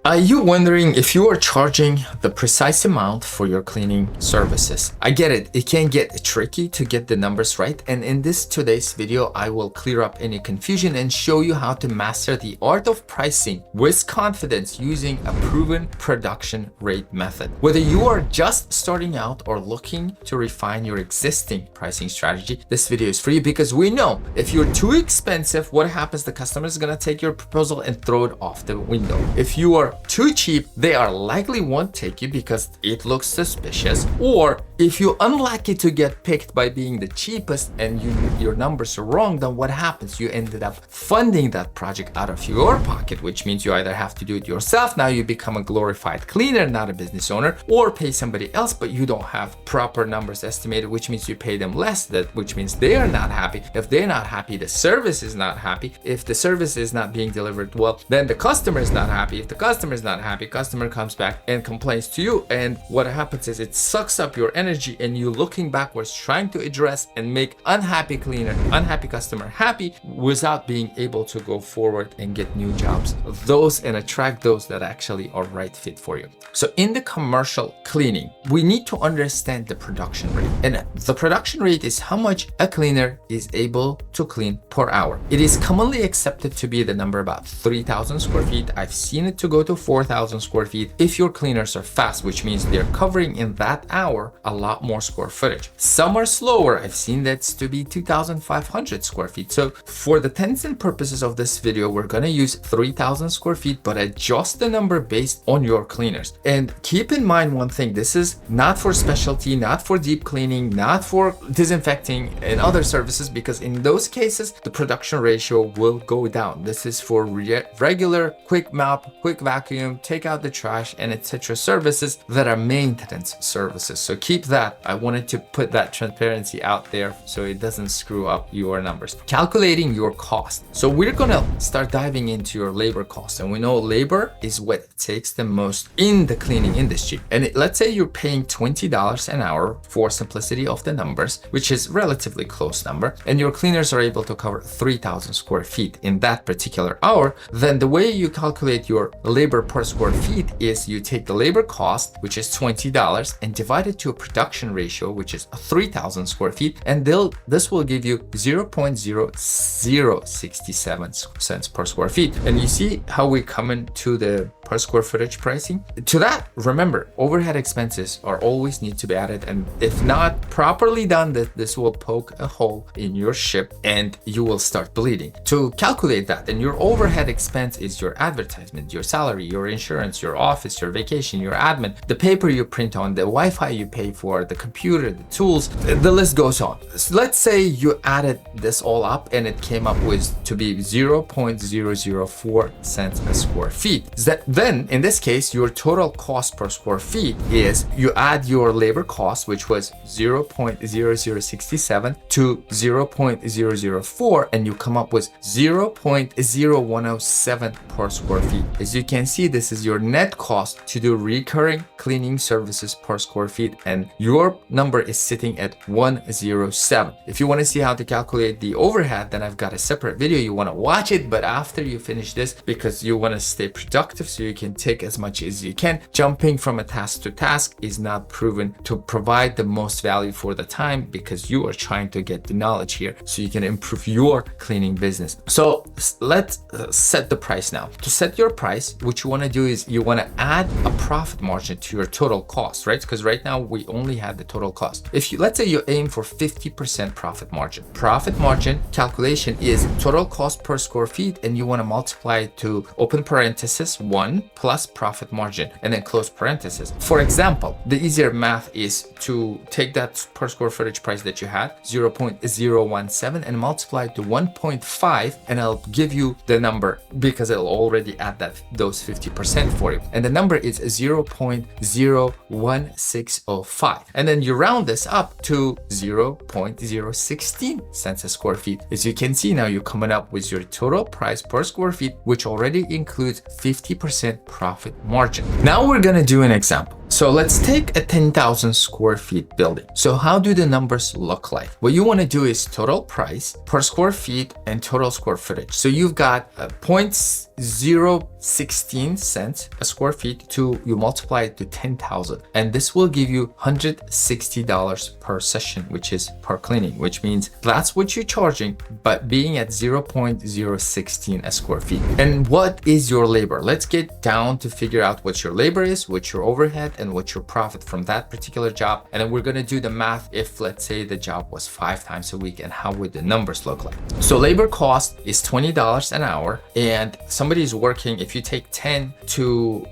Are you wondering if you are charging the precise amount for your cleaning services? I get it. It can get tricky to get the numbers right. And in this today's video, I will clear up any confusion and show you how to master the art of pricing with confidence using a proven production rate method. Whether you are just starting out or looking to refine your existing pricing strategy, this video is for you because we know if you're too expensive, what happens? The customer is going to take your proposal and throw it off the window. If you are too cheap, they are likely won't take you because it looks suspicious. Or if you're unlucky to get picked by being the cheapest and your numbers are wrong, then what happens? You ended up funding that project out of your pocket, which means you either have to do it yourself. Now you become a glorified cleaner, not a business owner, or pay somebody else, but you don't have proper numbers estimated, which means you pay them less, which means they are not happy. If they're not happy, the service is not happy. If the service is not being delivered well, then the customer is not happy. If the customer is not happy, customer comes back and complains to you, and what happens is it sucks up your energy and you looking backwards trying to address and make unhappy cleaner, unhappy customer happy without being able to go forward and get new jobs, those and attract those that actually are right fit for you. So in the commercial cleaning, we need to understand the production rate, and the production rate is how much a cleaner is able to clean per hour. It is commonly accepted to be the number about 3,000 square feet. I've seen it to go to 4,000 square feet if your cleaners are fast, which means they're covering in that hour a lot more square footage. Some are slower. I've seen that to be 2,500 square feet. So for the intents and purposes of this video, we're going to use 3,000 square feet, but adjust the number based on your cleaners. And keep in mind one thing, this is not for specialty, not for deep cleaning, not for disinfecting and other services, because in those cases, the production ratio will go down. This is for regular quick mop, quick vacuum, take out the trash, and etc. services that are maintenance services. So keep that. I wanted to put that transparency out there so it doesn't screw up your numbers. Calculating your cost. So we're gonna start diving into your labor cost, and we know labor is what takes the most in the cleaning industry. And let's say you're paying $20 an hour for simplicity of the numbers, which is relatively close number, and your cleaners are able to cover 3,000 square feet in that particular hour. Then the way you calculate your labor per square feet is you take the labor cost, which is $20, and divide it to a production ratio, which is 3,000 square feet, and this will give you 0.0067 cents per square feet. And you see how we come into the per square footage pricing? To that, remember, overhead expenses are always need to be added, and if not properly done, this will poke a hole in your ship and you will start bleeding. To calculate that, and your overhead expense is your advertisement, your salary, your insurance, your office, your vacation, your admin, the paper you print on, the Wi-Fi you pay for, the computer, the tools, the list goes on. So let's say you added this all up and it came up with to be 0.004 cents a square feet. Then in this case, your total cost per square feet is you add your labor cost, which was 0.0067 to 0.004, and you come up with 0.0107 per square feet. As you can see, this is your net cost to do recurring cleaning services per square feet, and your number is sitting at 107. If you want to see how to calculate the overhead, then I've got a separate video. You want to watch it, but after you finish this, because you want to stay productive so you can take as much as you can. Jumping from a task to task is not proven to provide the most value for the time, because you are trying to get the knowledge here so you can improve your cleaning business. So let's set the price now. To set your price, what you want to do is you want to add a profit margin to your total cost, right? Because right now we only had the total cost. If you, let's say you aim for 50% profit margin. Profit margin calculation is total cost per square feet, and you want to multiply it to open parenthesis 1 plus profit margin and then close parenthesis. For example, the easier math is to take that per square footage price that you had, 0.017, and multiply it to 1.5, and I'll give you the number because it'll already add those 50% for you. And the number is 0.01605. And then you round this up to 0.016 cents a square feet. As you can see now, you're coming up with your total price per square feet, which already includes 50% profit margin. Now we're gonna do an example. So let's take a 10,000 square feet building. So how do the numbers look like? What you want to do is total price per square feet and total square footage. So you've got 0.016 cents a square feet you multiply it to 10,000. And this will give you $160 per session, which is per cleaning, which means that's what you're charging, but being at 0.016 a square feet. And what is your labor? Let's get down to figure out what your labor is, what your overhead, and what your profit from that particular job. And then we're going to do the math if, let's say, the job was 5 times a week, and how would the numbers look like. So labor cost is $20 an hour, and somebody is working, if you take 10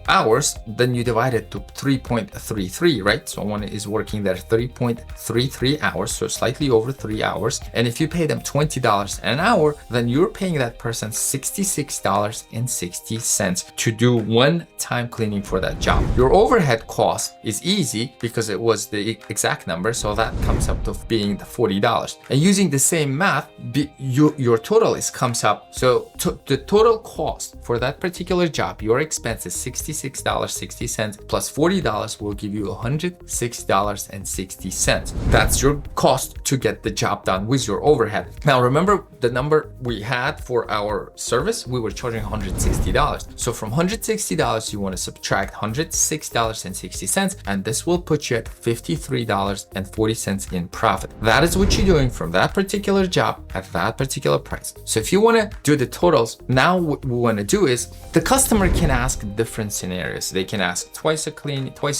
hours, then you divide it to 3.33, right? Someone is working there 3.33 hours, so slightly over 3 hours. And if you pay them $20 an hour, then you're paying that person $66.60 to do one-time cleaning for that job. Your overhead cost is easy because it was the exact number, so that comes up to being the $40. And using the same math, your total comes up. So the total cost for that particular job, your expense is $66.60 plus $40 will give you $106.60. That's your cost to get the job done with your overhead. Now remember the number we had for our service, we were charging $160. So from $160, you want to subtract $106.60, and this will put you at $53.40 in profit. That is what you're doing from that particular job at that particular price. So if you want to do the totals, now what we want to do is the customer can ask different scenarios. They can ask twice a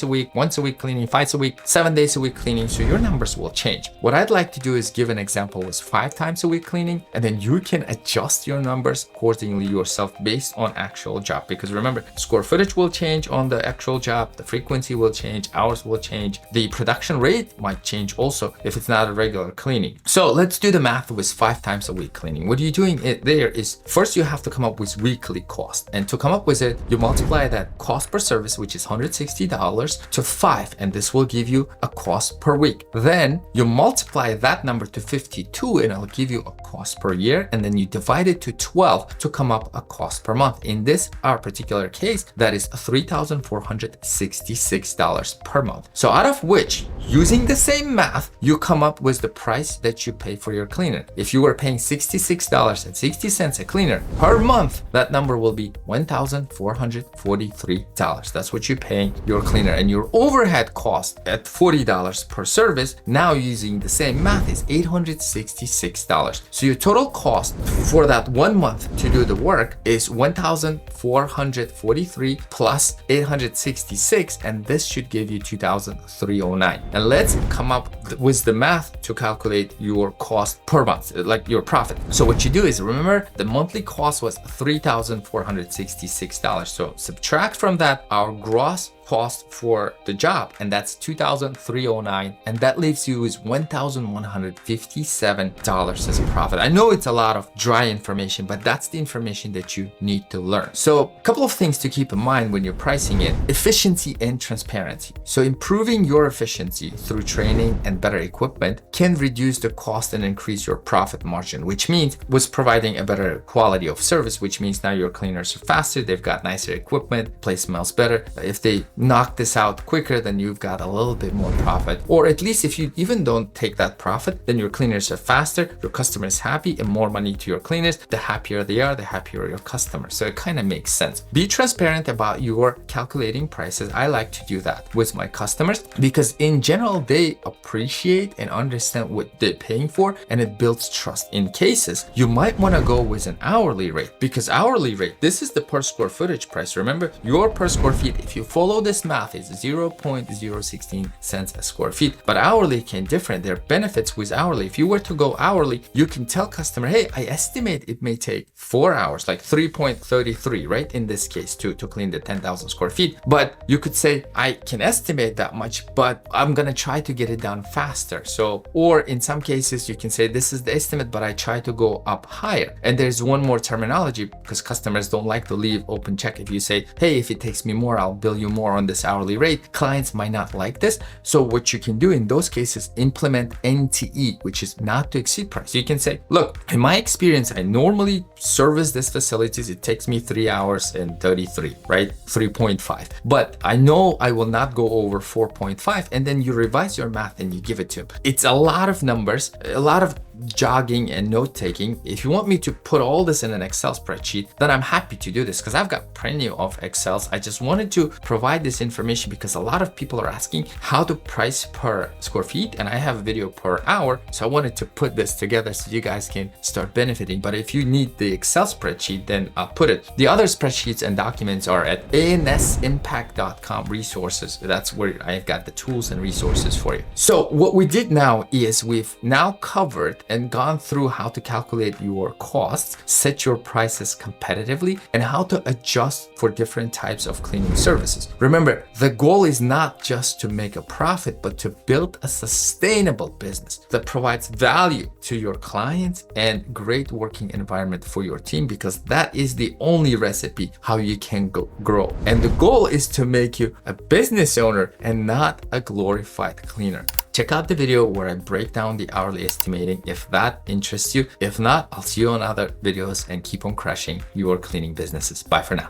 week, once a week cleaning, 5 a week, 7 days a week cleaning. So your numbers will change. What I'd like to do is give an example was 5 times a week cleaning, and then you can adjust your numbers accordingly yourself based on actual job. Because remember, square footage will change on the actual job, the frequency will change, hours will change, the production rate might change also if it's not a regular cleaning. So let's do the math with 5 times a week cleaning. What you're doing there is first you have to come up with weekly cost, and to come up with it, you multiply that cost per service, which is $160, to 5, and this will give you a cost per week. Then you multiply that number to 52, and it'll give you a cost per year, and then you divide it to 12 to come up a cost per month. In our particular case, that is $3,466 per month. So out of which, using the same math, you come up with the price that you pay for your cleaner. If you were paying $66.60 a cleaner per month, that number will be $1,443. That's what you're paying your cleaner. And your overhead cost at $40 per service, now using the same math, is $866. So your total cost for that 1 month to do the work is $1,443 plus $866, and this should give you $2,309. And let's come up with the math to calculate your cost per month, like your profit. So what you do is, remember, the monthly cost was $3,466. So subtract from that our gross cost for the job, and that's $2,309, and that leaves you with $1,157 as a profit. I know it's a lot of dry information, but that's the information that you need to learn. So a couple of things to keep in mind when you're pricing it: efficiency and transparency. So improving your efficiency through training and better equipment can reduce the cost and increase your profit margin, which means was providing a better quality of service, which means now your cleaners are faster, they've got nicer equipment, place smells better. If they knock this out quicker, then you've got a little bit more profit. Or at least if you even don't take that profit, then your cleaners are faster, your customer is happy, and more money to your cleaners. The happier they are, the happier your customers. So it kind of makes sense. Be transparent about your calculating prices. I like to do that with my customers because in general, they appreciate and understand what they're paying for, and it builds trust. In cases, you might want to go with an hourly rate, because hourly rate, this is the per square footage price. Remember, your per square feet, if you follow this math, is 0.016 cents a square feet, but hourly can different. There are benefits with hourly. If you were to go hourly, you can tell customer, hey, I estimate it may take 4 hours, like 3.33, right? In this case, to clean the 10,000 square feet. But you could say, I can estimate that much, but I'm gonna try to get it done faster. So, or in some cases, you can say, this is the estimate, but I try to go up higher. And there's one more terminology, because customers don't like to leave open check. If you say, hey, if it takes me more, I'll bill you more on this hourly rate, clients might not like this. So what you can do in those cases, implement NTE, which is not to exceed price. You can say, look, in my experience, I normally service this facilities. It takes me 3 hours and 33, right? 3.5. But I know no, I will not go over 4.5, and then you revise your math and you give it to him. It's a lot of numbers, a lot of jogging and note taking. If you want me to put all this in an Excel spreadsheet, then I'm happy to do this because I've got plenty of Excels. I just wanted to provide this information because a lot of people are asking how to price per square feet, and I have a video per hour. So I wanted to put this together so you guys can start benefiting. But if you need the Excel spreadsheet, then I'll put it. The other spreadsheets and documents are at ansimpact.com resources. That's where I've got the tools and resources for you. So what we did now is we've now covered and gone through how to calculate your costs, set your prices competitively, and how to adjust for different types of cleaning services. Remember, the goal is not just to make a profit, but to build a sustainable business that provides value to your clients and great working environment for your team, because that is the only recipe how you can grow. And the goal is to make you a business owner and not a glorified cleaner. Check out the video where I break down the hourly estimating if that interests you. If not, I'll see you on other videos and keep on crushing your cleaning businesses. Bye for now.